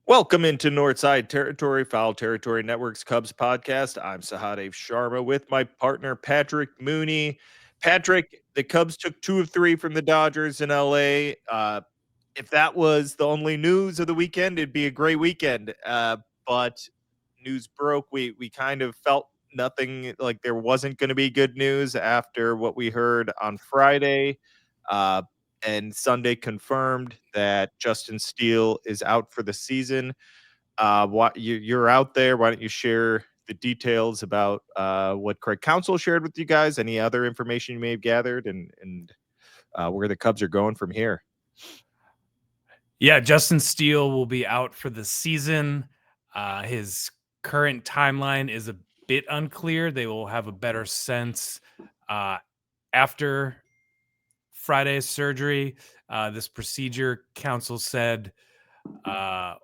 Welcome into Northside Territory, Foul Territory Network's Cubs podcast. I'm Sahadev Sharma with my partner Patrick Mooney. Patrick, the Cubs took 2 of 3 from the Dodgers in LA. If that was the only news of the weekend, it'd be a great weekend. But news broke. We kind of felt nothing like there wasn't going to be good news after what we heard on Friday. Uh, and Sunday confirmed that Justin Steele is out for the season. You're out there. Why don't you share the details about what Craig Counsell shared with you guys? Any other information you may have gathered, and where the Cubs are going from here? Yeah, Justin Steele will be out for the season. His current timeline is a bit unclear. They will have a better sense after Friday's surgery. This procedure, Counsell said, trying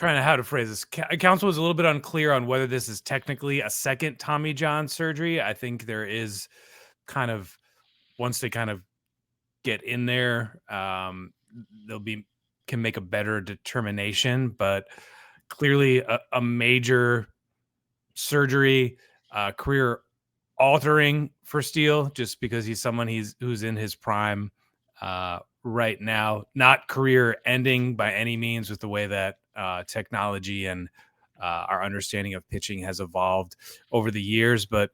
to how to phrase this. Counsell was a little bit unclear on whether this is technically a second Tommy John surgery. I think there is kind of, once they kind of get in there, can make a better determination, but clearly a major surgery, career altering for Steele, just because he's someone who's in his prime right now, not career ending by any means with the way that technology and our understanding of pitching has evolved over the years, but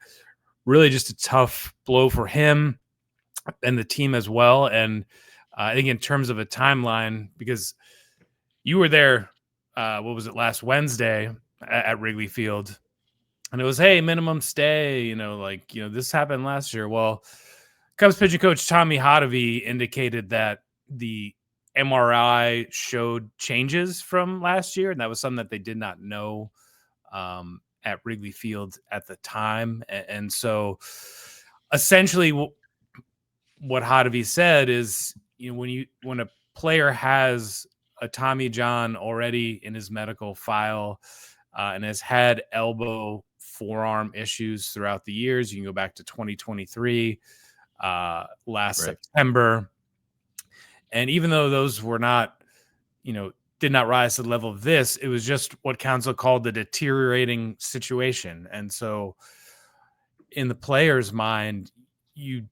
really just a tough blow for him and the team as well. And I think in terms of a timeline, because you were there, what was it, last Wednesday at Wrigley Field, and it was, hey, minimum stay, this happened last year. Well, Cubs pitching coach Tommy Sahadev indicated that the MRI showed changes from last year, and that was something that they did not know at Wrigley Field at the time. And so essentially what Sahadev said is, when a player has a Tommy John already in his medical file and has had elbow, forearm issues throughout the years, you can go back to 2023, last September. And even though those were not, did not rise to the level of this, it was just what Counsell called the deteriorating situation. And so in the player's mind, you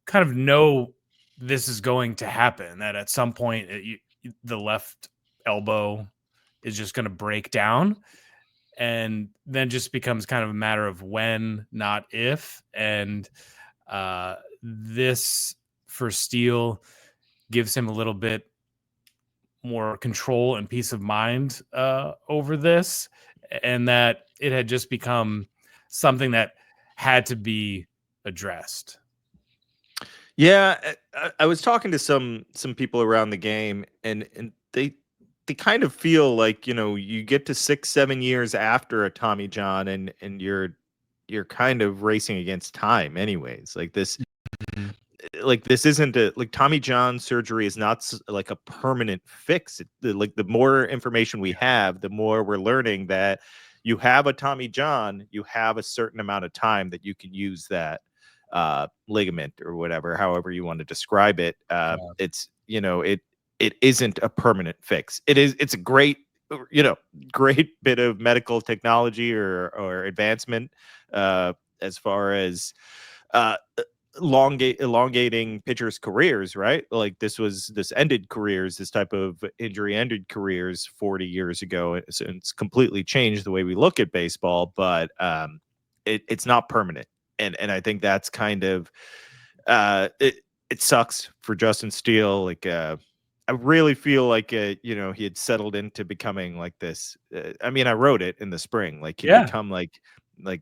kind of know this is going to happen, that at some point the left elbow is just going to break down, and then just becomes kind of a matter of when, not if. And this for Steele gives him a little bit more control and peace of mind over this, and that it had just become something that had to be addressed. Yeah, I was talking to some people around the game, and they kind of feel like, you get to 6-7 years after a Tommy John, and you're kind of racing against time anyways. Like this isn't like Tommy John surgery is not like a permanent fix. Like the more information we have, the more we're learning that you have a Tommy John, you have a certain amount of time that you can use that ligament or whatever, however you want to describe it. It's, it isn't a permanent fix. It's a great, great bit of medical technology or advancement as far as elongating pitchers' careers, right? Like this ended careers, this type of injury ended careers 40 years ago. So it's completely changed the way we look at baseball, but it's not permanent. And I think that's kind of it sucks for Justin Steele. Like I really feel like he had settled into becoming like this. I mean, I wrote it in the spring, like he'd become like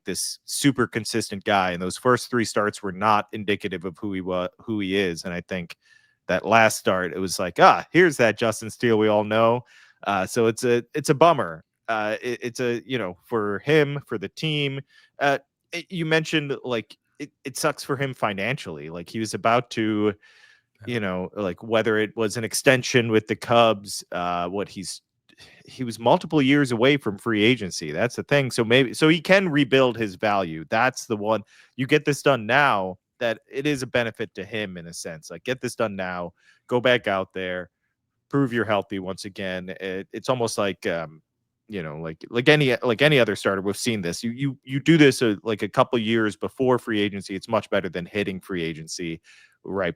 this super consistent guy, and those first 3 starts were not indicative of who he is. And I think that last start, it was like, here's that Justin Steele we all know. So it's a bummer. It's a, for him, for the team. You mentioned like it sucks for him financially. Like he was about to, like whether it was an extension with the Cubs, he was multiple years away from free agency. That's the thing. So he can rebuild his value. That's the one. You get this done now, that it is a benefit to him in a sense. Like get this done now, go back out there, prove you're healthy once again. It's almost like like any other starter. We've seen this. You do this like a couple years before free agency. It's much better than hitting free agency right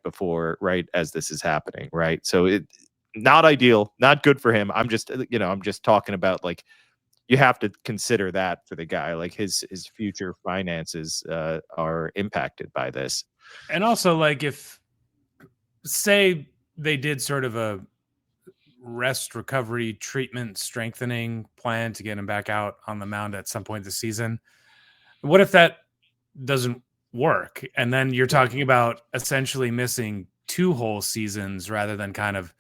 as this is happening, right? So it not ideal, not good for him. I'm just talking about, like, you have to consider that for the guy. Like, his future finances are impacted by this. And also, like, if say they did sort of a rest, recovery, treatment, strengthening plan to get him back out on the mound at some point this season, what if that doesn't work? And then you're talking about essentially missing 2 whole seasons rather than kind of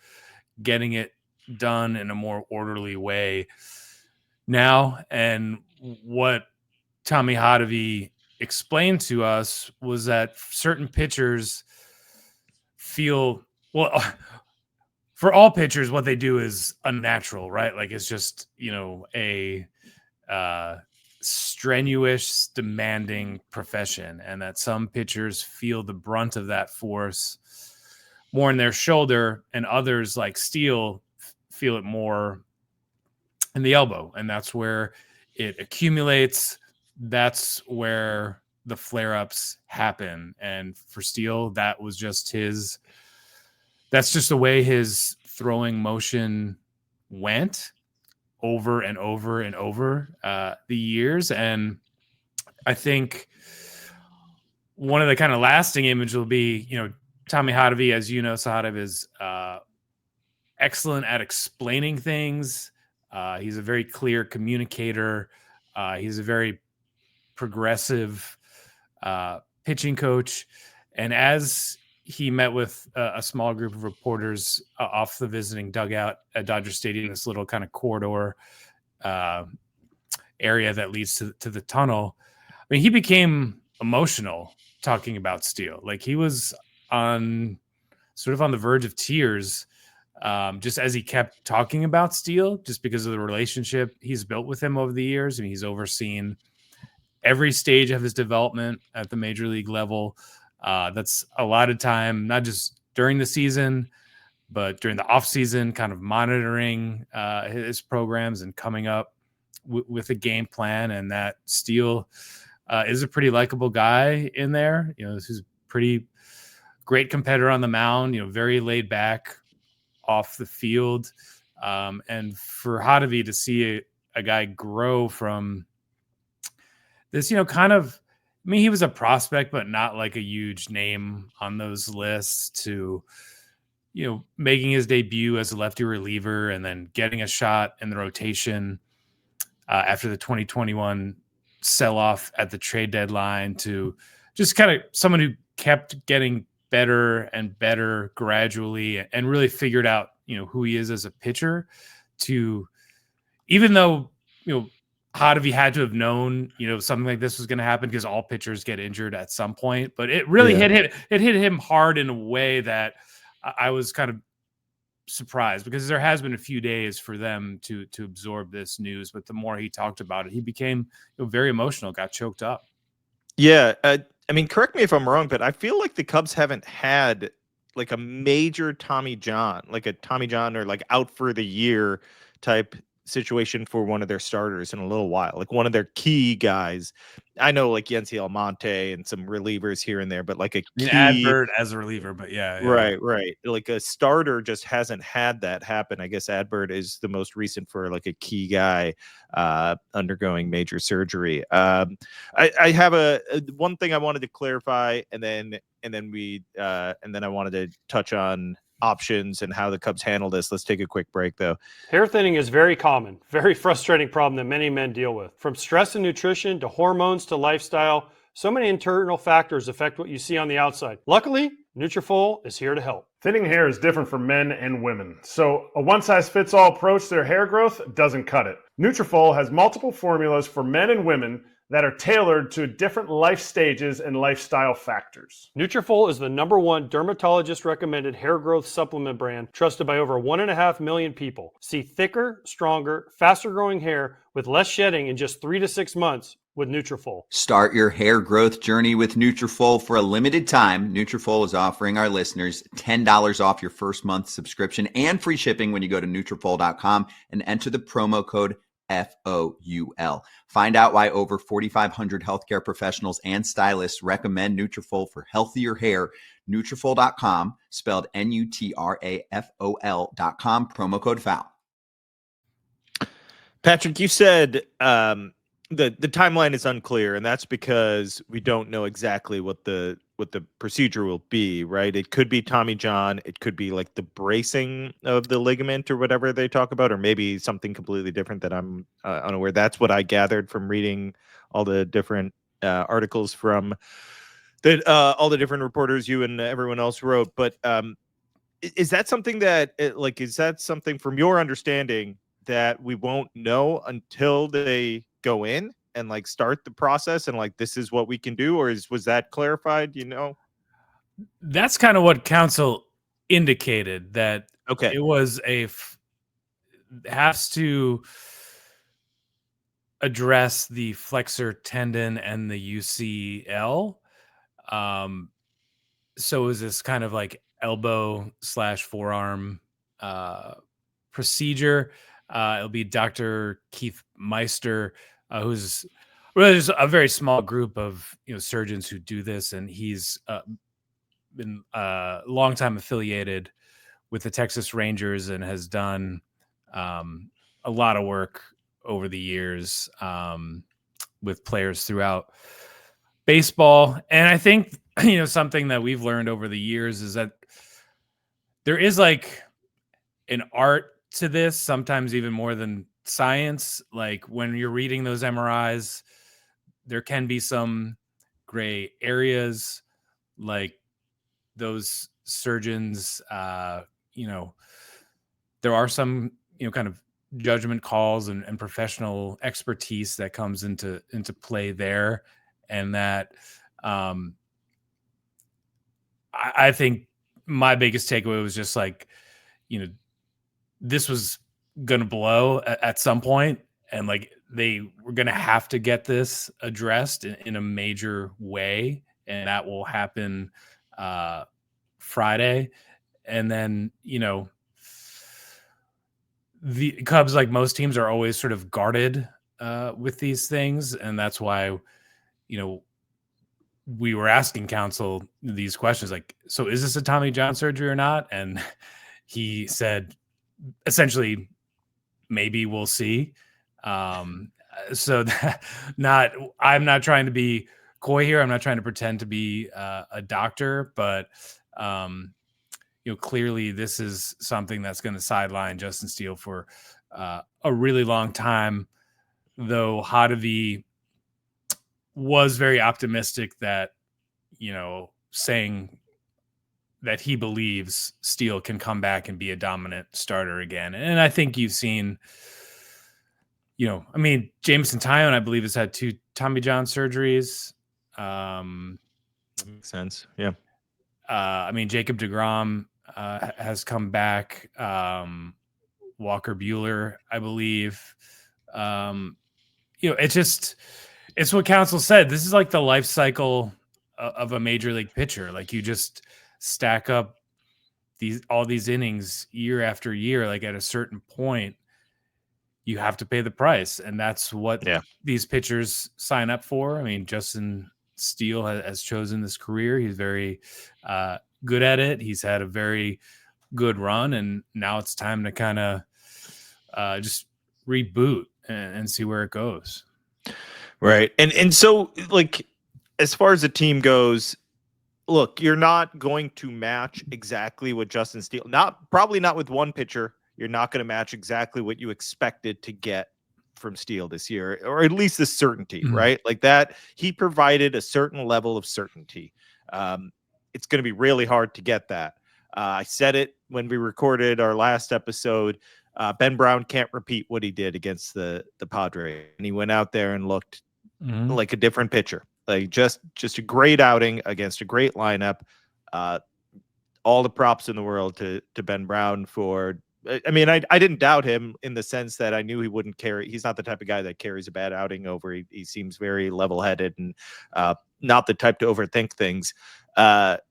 getting it done in a more orderly way now. And what Tommy Hotovy explained to us was that certain pitchers feel, well, for all pitchers, what they do is unnatural, right? Like, it's just, a strenuous, demanding profession, and that some pitchers feel the brunt of that force more in their shoulder, and others, like Steele, feel it more in the elbow, and that's where it accumulates. That's where the flare-ups happen. And for Steele, that's just the way his throwing motion went over and over and over the years. And I think one of the kind of lasting image will be, Tommy Hotovy, as you know, Sahadev, is excellent at explaining things. He's a very clear communicator. He's a very progressive pitching coach. And as he met with a small group of reporters off the visiting dugout at Dodger Stadium, this little kind of corridor area that leads to the tunnel, I mean, he became emotional talking about Steele. Like, he was on the verge of tears just as he kept talking about Steele, just because of the relationship he's built with him over the years. I mean, he's overseen every stage of his development at the major league level. That's a lot of time, not just during the season, but during the off season, kind of monitoring his programs and coming up with a game plan. And that Steele is a pretty likable guy in there. This is a pretty great competitor on the mound, very laid back off the field. And for Hotovy to see a guy grow from this, kind of, I mean, he was a prospect, but not like a huge name on those lists, to, making his debut as a lefty reliever and then getting a shot in the rotation after the 2021 sell-off at the trade deadline, to just kind of someone who kept getting better and better gradually and really figured out, who he is as a pitcher, to, even though, Hotovy had to have known, something like this was going to happen, because all pitchers get injured at some point, but it really hit him hard in a way that I was kind of surprised, because there has been a few days for them to absorb this news. But the more he talked about it, he became very emotional, got choked up. Yeah. I mean, correct me if I'm wrong, but I feel like the Cubs haven't had like a major Tommy John, or like out for the year type situation for one of their starters in a little while, like one of their key guys. I know, like Yency Almonte and some relievers here and there, but like a key Adbert as a reliever, but yeah. Right. Like a starter just hasn't had that happen. I guess Adbert is the most recent for like a key guy undergoing major surgery. I have a one thing I wanted to clarify, and then I wanted to touch on options and how the Cubs handle this. Let's take a quick break, though. Hair thinning is very common, very frustrating problem that many men deal with. From stress and nutrition to hormones to lifestyle, so many internal factors affect what you see on the outside. Luckily, Nutrafol is here to help. Thinning hair is different for men and women, so a one-size-fits-all approach to their hair growth doesn't cut it. Nutrafol has multiple formulas for men and women that are tailored to different life stages and lifestyle factors. Nutrafol is the #1 dermatologist-recommended hair growth supplement brand trusted by over 1.5 million people. See thicker, stronger, faster-growing hair with less shedding in just 3 to 6 months with Nutrafol. Start your hair growth journey with Nutrafol. For a limited time, Nutrafol is offering our listeners $10 off your first month subscription and free shipping when you go to Nutrafol.com and enter the promo code FOUL. Find out why over 4,500 healthcare professionals and stylists recommend Nutrafol for healthier hair. Nutrafol.com, spelled Nutrafol.com, promo code FOUL. Patrick, you said the timeline is unclear, and that's because we don't know exactly what the procedure will be, right? It could be Tommy John, it could be like the bracing of the ligament or whatever they talk about, or maybe something completely different that I'm unaware. That's what I gathered from reading all the different articles from that all the different reporters you and everyone else wrote. But is that something that is that something from your understanding that we won't know until they go in and like start the process and like this is what we can do, or was that clarified? That's kind of what counsel indicated, that Okay. it was has to address the flexor tendon and the UCL. So it was this kind of like elbow / forearm procedure. It'll be Dr. Keith Meister, who's really just a very small group of surgeons who do this, and he's been a long time affiliated with the Texas Rangers and has done a lot of work over the years with players throughout baseball. And I think something that we've learned over the years is that there is like an art to this, sometimes even more than science. Like when you're reading those MRIs, there can be some gray areas, like those surgeons, there are some, kind of judgment calls and professional expertise that comes into play there. And that, I think my biggest takeaway was just like, this was going to blow at some point, and like they were going to have to get this addressed in a major way. And that will happen Friday. And then, the Cubs, like most teams, are always sort of guarded with these things. And that's why, we were asking counsel these questions, like, so is this a Tommy John surgery or not? And he said, essentially, maybe we'll see. So I'm not trying to be coy here. I'm not trying to pretend to be a doctor, but clearly this is something that's going to sideline Justin Steele for a really long time. Though Sahadev was very optimistic that, saying that he believes Steele can come back and be a dominant starter again. And I think you've seen, Jameson Taillon, I believe, has had 2 Tommy John surgeries. Makes sense. Yeah. Jacob deGrom has come back. Walker Buehler, I believe. It's what counsel said. This is like the life cycle of a major league pitcher. Like you just stack up all these innings year after year. Like at a certain point, you have to pay the price, and that's what these pitchers sign up for. Justin Steele has chosen this career. He's very good at it. He's had a very good run, and now it's time to kind of just reboot and see where it goes. Right. And so, like, as far as the team goes, look, you're not going to match exactly what Justin Steele, probably not with one pitcher. You're not going to match exactly what you expected to get from Steele this year, or at least the certainty, right? Like that, he provided a certain level of certainty. It's going to be really hard to get that. I said it when we recorded our last episode. Ben Brown can't repeat what he did against the Padres, and he went out there and looked like a different pitcher, like just a great outing against a great lineup. All the props in the world to Ben Brown for I mean, I didn't doubt him in the sense that I knew he wouldn't carry. He's not the type of guy that carries a bad outing over. He seems very level-headed and not the type to overthink things. But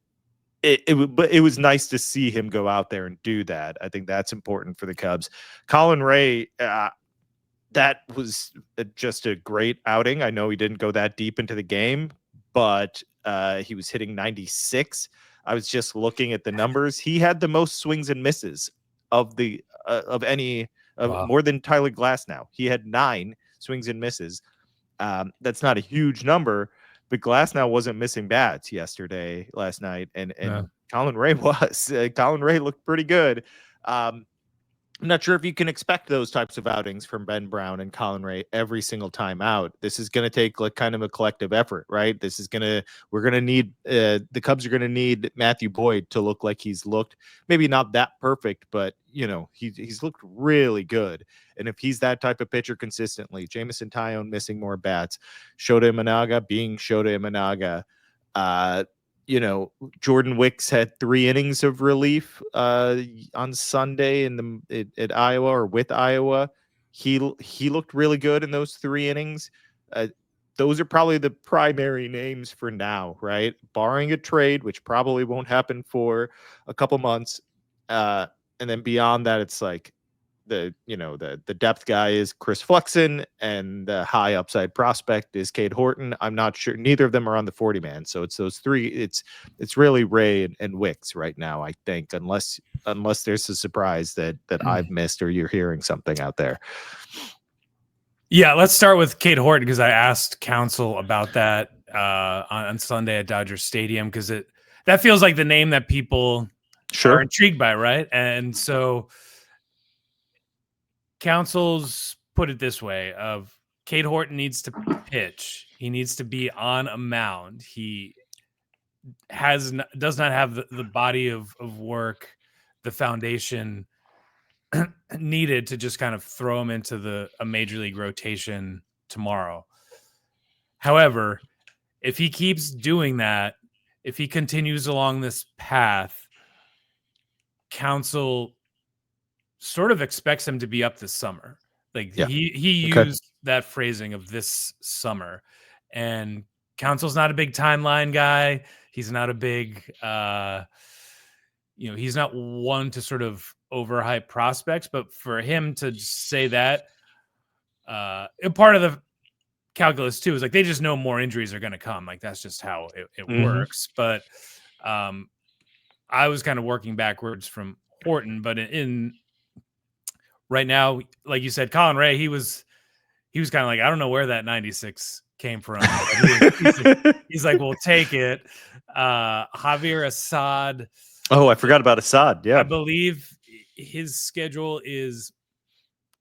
it was nice to see him go out there and do that. I think that's important for the Cubs. Colin Ray, that was just a great outing. I know he didn't go that deep into the game, but he was hitting 96. I was just looking at the numbers. He had the most swings and misses of any more than Tyler Glasnow. He had 9 swings and misses. That's not a huge number, but Glasnow wasn't missing bats last night, and Colin Ray was. Colin Ray looked pretty good. I'm not sure if you can expect those types of outings from Ben Brown and Colin Ray every single time out. This is going to take like kind of a collective effort, right? We're going to need, the Cubs are going to need Matthew Boyd to look like he's looked, maybe not that perfect, but he's looked really good. And if he's that type of pitcher consistently, Jamison Tyone missing more bats, Shota Imanaga being Shota Imanaga, Jordan Wicks had 3 innings of relief on Sunday at Iowa or with Iowa. He looked really good in those 3 innings. Those are probably the primary names for now, right? Barring a trade, which probably won't happen for a couple months. And then beyond that, it's like the depth guy is Chris Flexen, and the high upside prospect is Cade Horton. I'm not sure. Neither of them are on the 40 man. So it's those 3. It's really Ray and Wicks right now, I think, unless there's a surprise that I've missed or you're hearing something out there. Yeah, let's start with Cade Horton, because I asked Counsell about that on Sunday at Dodger Stadium, because that feels like the name that people are intrigued by, right? And so Counsell's put it this way: of Cade Horton needs to pitch. He needs to be on a mound. He does not have the body of work, the foundation needed to just kind of throw him into a major league rotation tomorrow. However, if he keeps doing that, if he continues along this path, Counsell sort of expects him to be up this summer. Like he used that phrasing of this summer, and Counsell's not a big timeline guy. He's not a big, he's not one to sort of overhype prospects, but for him to say that, part of the calculus too is like, they just know more injuries are going to come. Like that's just how it works. But I was kind of working backwards from Horton, but in right now, like you said, Colin Ray, he was kind of like, I don't know where that 96 came from. He's like, we'll take it. Javier Assad. Oh, I forgot about Assad. Yeah. I believe his schedule is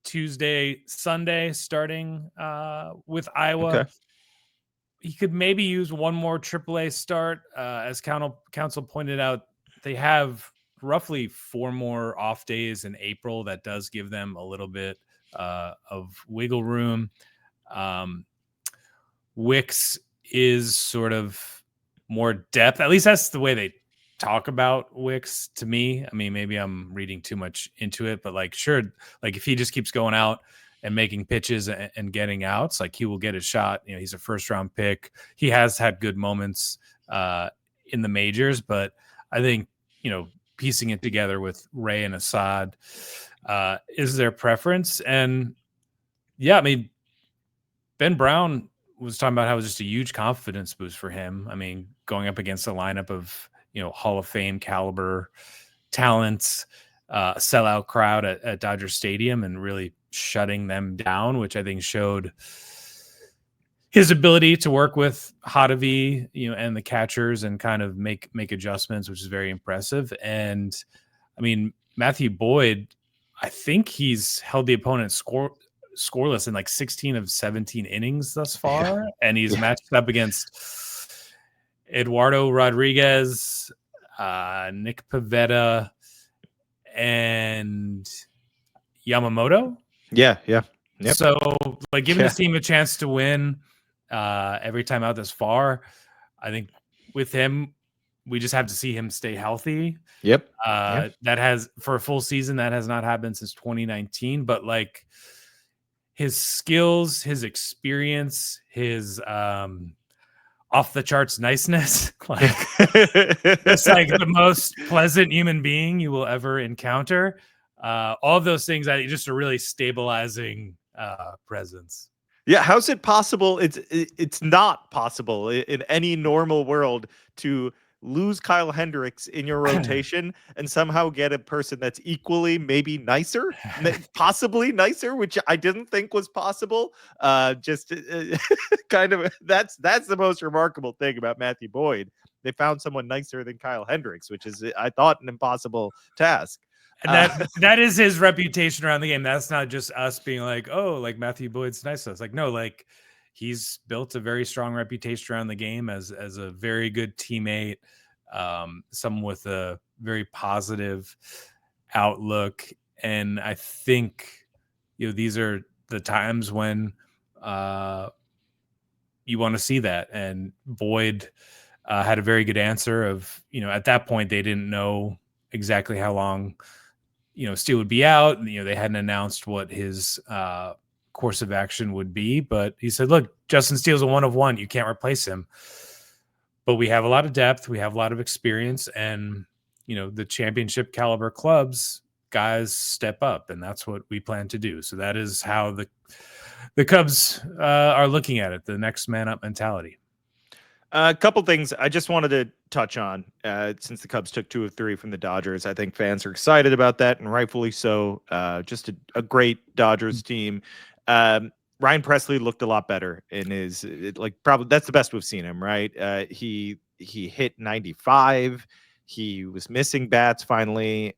Tuesday, Sunday, starting with Iowa. Okay. He could maybe use one more AAA start. As Counsell pointed out, they have roughly 4 more off days in April. That does give them a little bit of wiggle room. Wicks is sort of more depth. At least that's the way they talk about Wicks to me. I mean, maybe I'm reading too much into it, but like, sure, like if he just keeps going out and making pitches and getting outs, like he will get a shot. He's a 1st-round pick. He has had good moments in the majors, but I think, piecing it together with Ray and Assad is their preference. And yeah, I mean, Ben Brown was talking about how it was just a huge confidence boost for him. I mean, going up against a lineup of, Hall of Fame caliber talents, sellout crowd at Dodger Stadium, and really shutting them down, which I think showed his ability to work with Sahadev, and the catchers and kind of make adjustments, which is very impressive. And I mean, Matthew Boyd, I think he's held the opponent scoreless in like 16 of 17 innings thus far. And he's matched up against Eduardo Rodriguez, Nick Pivetta, and Yamamoto. Yeah. Yep. So like giving this team a chance to win every time out this far, I think with him we just have to see him stay healthy. Yep. That has, for a full season, that has not happened since 2019. But like his skills, his experience, his off the charts niceness, like it's like the most pleasant human being you will ever encounter. All of those things, I just a really stabilizing presence. Yeah, how's it possible? It's not possible in any normal world to lose Kyle Hendricks in your rotation and somehow get a person that's equally, maybe nicer, possibly nicer, which I didn't think was possible. Just kind of that's the most remarkable thing about Matthew Boyd. They found someone nicer than Kyle Hendricks, which is, I thought, an impossible task. And that is his reputation around the game. That's not just us being like, oh, like Matthew Boyd's nice to us. Like, no, like he's built a very strong reputation around the game as a very good teammate, someone with a very positive outlook. And I think, these are the times when you want to see that. And Boyd had a very good answer of, at that point, they didn't know exactly how long Steele would be out. They hadn't announced what his course of action would be, but he said, look, Justin Steele's a 1 of 1. You can't replace him, but we have a lot of depth. We have a lot of experience, and, the championship caliber clubs guys step up, and that's what we plan to do. So that is how the Cubs are looking at it. The next man up mentality. A couple things I just wanted to touch on since the Cubs took 2 of 3 from the Dodgers. I think fans are excited about that, and rightfully so. Just a great Dodgers team. Ryan Presley looked a lot better in his probably that's the best we've seen him. Right? He hit 95. He was missing bats finally.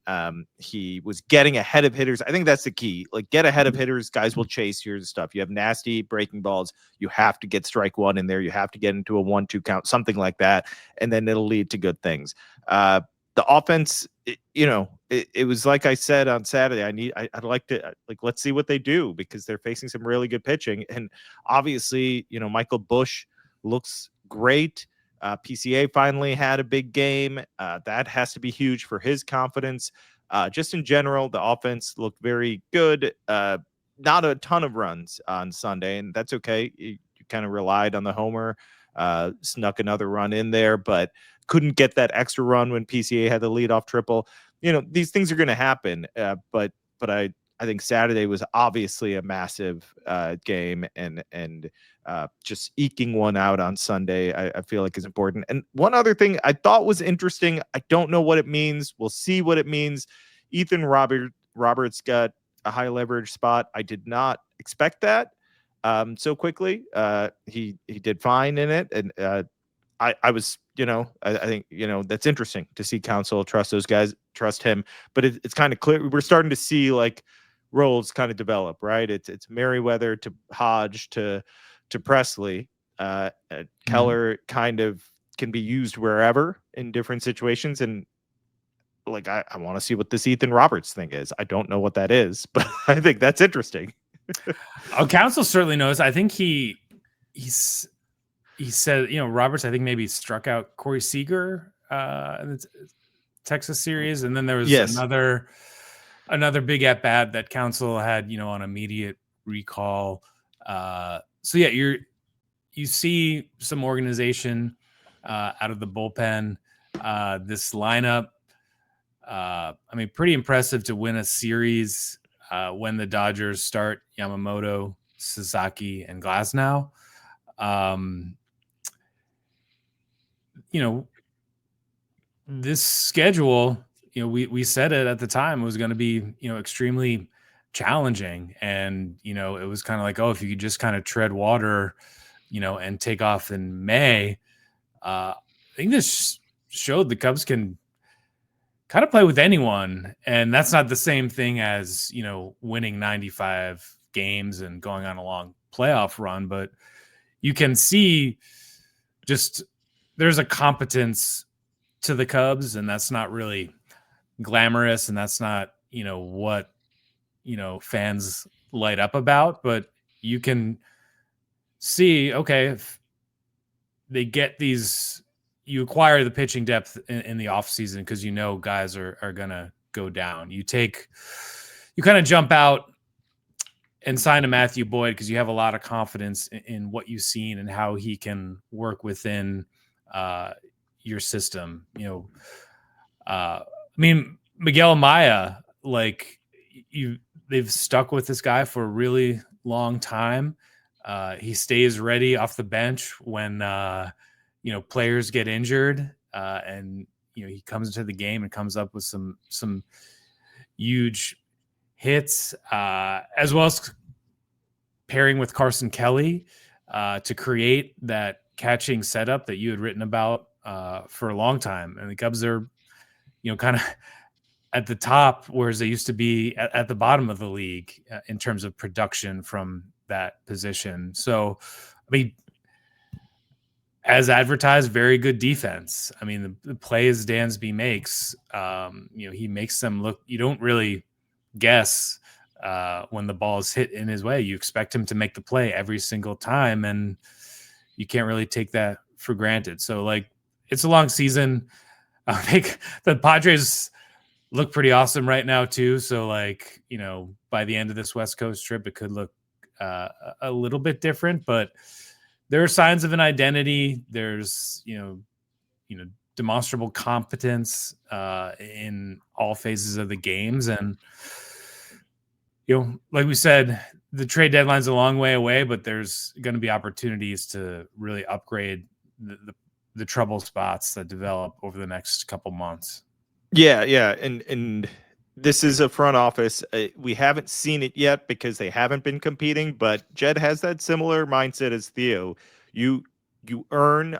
He was getting ahead of hitters. I think that's the key. Like, get ahead of hitters. Guys will chase your stuff. You have nasty breaking balls. You have to get strike one in there. You have to get into a 1-2 count, something like that, and then it'll lead to good things. The offense, it was like I said on Saturday. I'd like to let's see what they do, because they're facing some really good pitching, and obviously, Michael Busch looks great. PCA finally had a big game. That has to be huge for his confidence. Just in general, the offense looked very good. Not a ton of runs on Sunday, and that's okay. You kind of relied on the homer, snuck another run in there, but couldn't get that extra run when PCA had the leadoff triple. These things are going to happen, but I think Saturday was obviously a massive game, and just eking one out on Sunday, I feel like is important. And one other thing I thought was interesting, I don't know what it means. We'll see what it means. Ethan Roberts got a high leverage spot. I did not expect that so quickly. He did fine in it, and I was, I think, that's interesting to see Counsell trust those guys, trust him. But it's kind of clear we're starting to see roles kind of develop, right? It's Merriweather to Hodge to Presley. Keller kind of can be used wherever in different situations, and I want to see what this Ethan Roberts thing is. I don't know what that is, but I think that's interesting. Counsell certainly knows. I think he said, Roberts, I think maybe struck out Corey Seager in the Texas series, and then there was another big at bat that Counsell had, on immediate recall. So yeah, you see some organization out of the bullpen. This lineup, pretty impressive to win a series when the Dodgers start Yamamoto, Sasaki, and Glasnow. This schedule, we said it at the time, was going to be, extremely challenging. And, it was kind of like, oh, if you could just kind of tread water, and take off in May. I think this showed the Cubs can kind of play with anyone. And that's not the same thing as, winning 95 games and going on a long playoff run, but you can see just there's a competence to the Cubs, and that's not really glamorous, and that's not, what, fans light up about, but you can see, okay, if they get these, you acquire the pitching depth in the offseason because you know guys are gonna go down. You kind of jump out and sign a Matthew Boyd because you have a lot of confidence in what you've seen and how he can work within your system. I mean, Miguel Amaya, like they've stuck with this guy for a really long time. He stays ready off the bench when players get injured, and he comes into the game and comes up with some huge hits, as well as pairing with Carson Kelly to create that catching setup that you had written about for a long time. And the Cubs are, kind of at the top, whereas they used to be at the bottom of the league in terms of production from that position. So, I mean, as advertised, very good defense. I mean, the plays Dansby makes, he makes them look, you don't really guess when the ball is hit in his way. You expect him to make the play every single time, and you can't really take that for granted. So, like, it's a long season. I think the Padres look pretty awesome right now too. So, like, by the end of this West Coast trip, it could look a little bit different, but there are signs of an identity. There's, demonstrable competence in all phases of the games. And, like we said, the trade deadline's a long way away, but there's going to be opportunities to really upgrade the trouble spots that develop over the next couple months. Yeah. And this is a front office. We haven't seen it yet because they haven't been competing, but Jed has that similar mindset as Theo. You earn,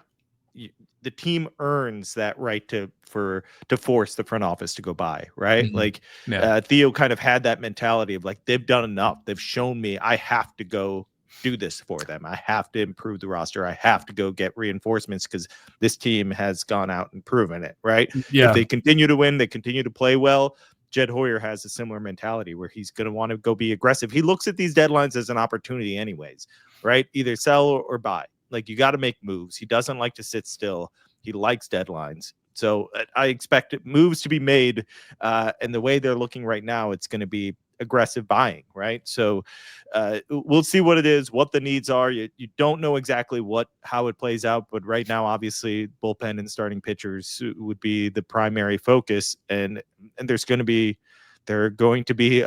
the team earns that right to force the front office to go by, right? Mm-hmm. Like, Yeah. Theo kind of had that mentality of like, they've done enough. They've shown me I have to go do this for them. I have to improve the roster. I have to go get reinforcements because this team has gone out and proven it, right? Yeah. If they continue to win, they continue to play well. Jed Hoyer has a similar mentality where he's going to want to go be aggressive. He looks at these deadlines as an opportunity anyways, right? Either sell or buy. Like, you got to make moves. He doesn't like to sit still. He likes deadlines. So I expect moves to be made. And the way they're looking right now, it's going to be aggressive buying, right? So we'll see what it is, what the needs are. You don't know exactly how it plays out, but right now, obviously, bullpen and starting pitchers would be the primary focus, and there are going to be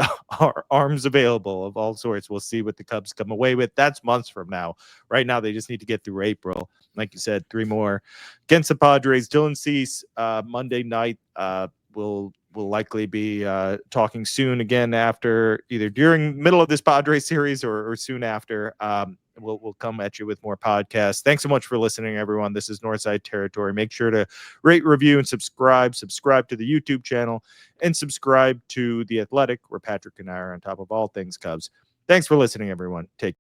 arms available of all sorts. We'll see what the Cubs come away with. That's months from now. Right now, they just need to get through April. Like you said, 3 more against the Padres. Dylan Cease, Monday night. We'll likely be talking soon again after, either during middle of this Padres series or soon after. We'll come at you with more podcasts. Thanks so much for listening, everyone. This is Northside Territory. Make sure to rate, review, and subscribe. Subscribe to the YouTube channel and subscribe to The Athletic, where Patrick and I are on top of all things Cubs. Thanks for listening, everyone. Take care.